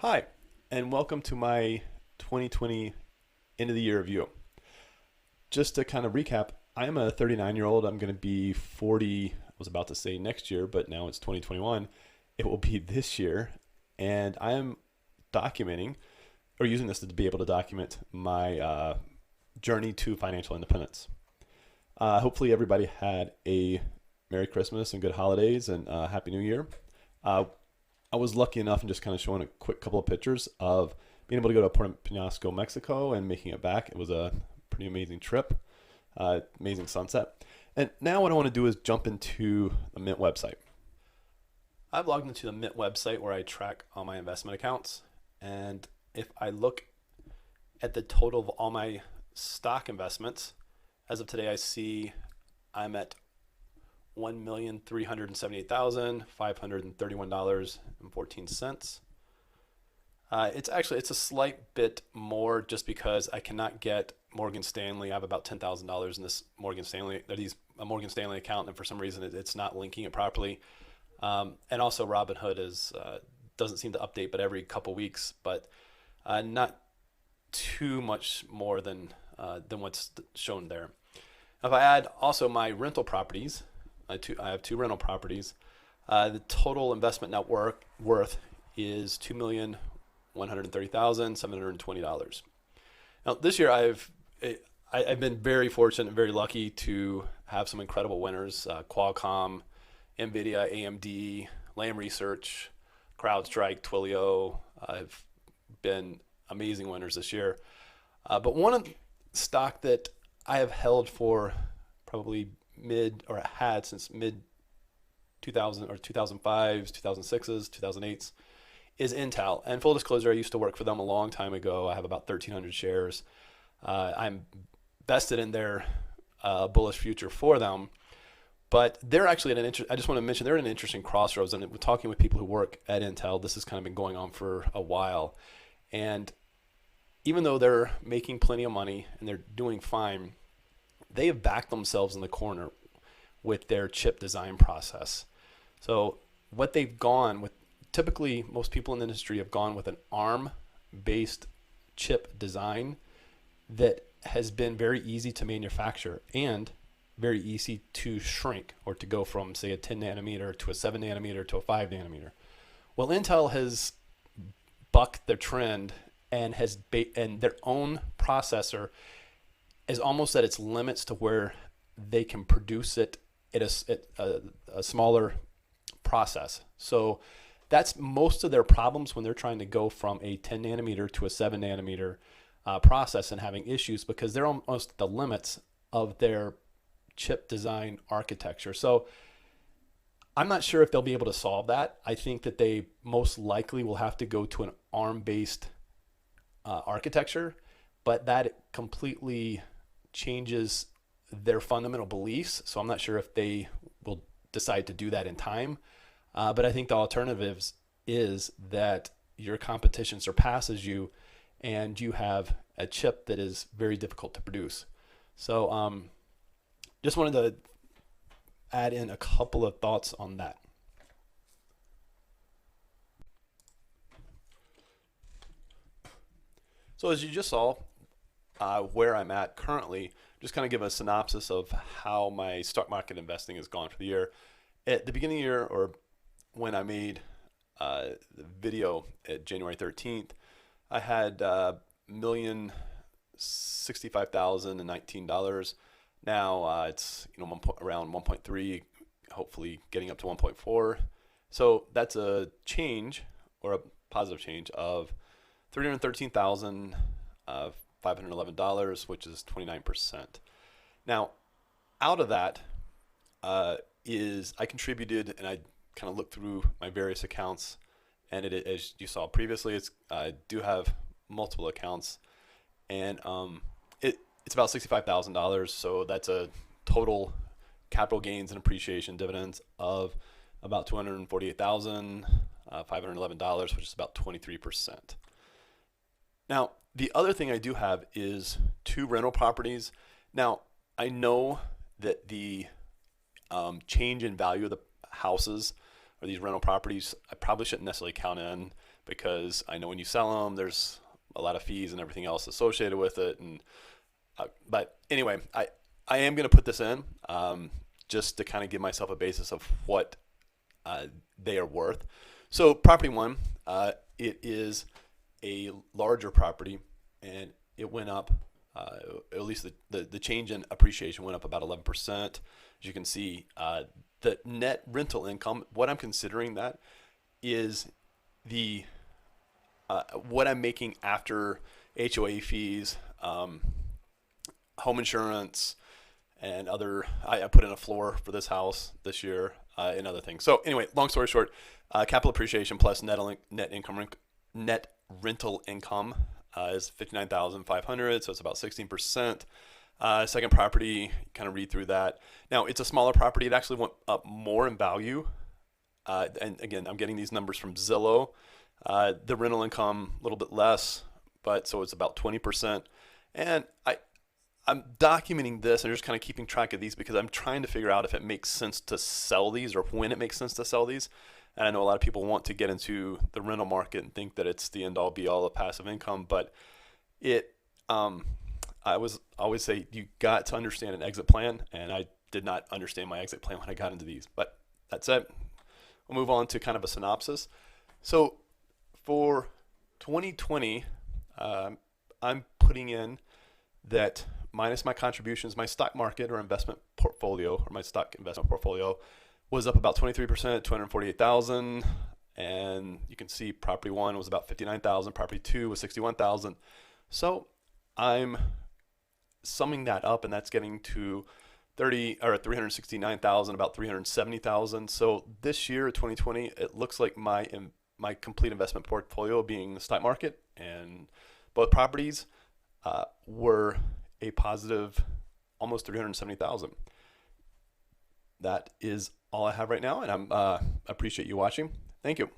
Hi, and welcome to my 2020 end of the year review. Just to kind of recap, I am a 39-year-old. I'm going to be 40, I was about to say next year, but now it's 2021. It will be this year. And I am documenting or using this to be able to document my journey to financial independence. Hopefully, everybody had a Merry Christmas and good holidays and Happy New Year. Uh, I was lucky enough and just kind of showing a quick couple of pictures of being able to go to Puerto Penasco, Mexico, and making it back. It was a pretty amazing trip, amazing sunset. And now what I want to do is jump into the Mint website. I've logged into the Mint website where I track all my investment accounts. And if I look at the total of all my stock investments, as of today, I see I'm at $1,378,531.14. It's a slight bit more just because I cannot get Morgan Stanley. I have about $10,000 in this Morgan Stanley. A Morgan Stanley account, and for some reason it's not linking it properly. And also Robinhood doesn't seem to update, but every couple weeks, but not too much more than what's shown there. If I add also my rental properties, I have two rental properties. The total investment net worth is $2,130,720. Now this year I've been very fortunate and very lucky to have some incredible winners: Qualcomm, Nvidia, AMD, Lam Research, CrowdStrike, Twilio. I've been amazing winners this year. But one of the stock that I have held for probably had since mid 2000 or 2005s, 2006s, 2008s is Intel. And full disclosure, I used to work for them a long time ago. I have about 1,300 shares. I'm vested in their bullish future for them. But they're actually I just want to mention they're at an interesting crossroads. And we're talking with people who work at Intel. This has kind of been going on for a while. And even though they're making plenty of money and they're doing fine, they have backed themselves in the corner with their chip design process. So what they've gone with, typically most people in the industry have gone with an ARM-based chip design that has been very easy to manufacture and very easy to shrink, or to go from, say, a 10 nanometer to a 7 nanometer to a 5 nanometer. Well, Intel has bucked their trend and and their own processor is almost at its limits to where they can produce it at a smaller process. So that's most of their problems when they're trying to go from a 10 nanometer to a 7 nanometer process and having issues, because they're almost at the limits of their chip design architecture. So I'm not sure if they'll be able to solve that. I think that they most likely will have to go to an ARM-based architecture, but that completely changes their fundamental beliefs. So I'm not sure if they will decide to do that in time. But I think the alternatives is that your competition surpasses you and you have a chip that is very difficult to produce. So just wanted to add in a couple of thoughts on that. So as you just saw, where I'm at currently, just kind of give a synopsis of how my stock market investing has gone for the year. At the beginning of the year, or when I made the video at January 13th, I had $1,065,019. Now it's around 1.3, hopefully getting up to 1.4. So that's a change, or a positive change, of $313,511, which is 29%. Now, out of that is I contributed, and I kind of looked through my various accounts, and as you saw previously, I do have multiple accounts, and it's about $65,000. So that's a total capital gains and appreciation dividends of about $248,511, which is about 23%. Now, the other thing I do have is two rental properties. Now, I know that the change in value of the houses or these rental properties, I probably shouldn't necessarily count in, because I know when you sell them, there's a lot of fees and everything else associated with it. And but anyway, I am going to put this in just to kind of give myself a basis of what they are worth. So property one, it is a larger property, and it went up. At least the change in appreciation went up about 11%. As you can see, the net rental income, what I'm considering that is the what I'm making after HOA fees, home insurance, and other. I put in a floor for this house this year and other things. So anyway, long story short, capital appreciation plus net rental income is $59,500, so it's about 16%. Second property, kind of read through that. Now it's a smaller property. It actually went up more in value. And again, I'm getting these numbers from Zillow. The rental income a little bit less, but so it's about 20%. And I'm documenting this and just kind of keeping track of these because I'm trying to figure out if it makes sense to sell these or when it makes sense to sell these. And I know a lot of people want to get into the rental market and think that it's the end all be all of passive income, but I always say you got to understand an exit plan, and I did not understand my exit plan when I got into these. But that's it. We'll move on to kind of a synopsis. So for 2020, I'm putting in that minus my contributions, my stock market or investment portfolio, or my stock investment portfolio, was up about 23%, 248,000. And you can see property one was about 59,000, property two was 61,000. So I'm summing that up, and that's getting to 369,000, about 370,000. So this year, 2020, it looks like my complete investment portfolio, being the stock market and both properties, were a positive almost 370,000. That is all I have right now, and I appreciate you watching. Thank you.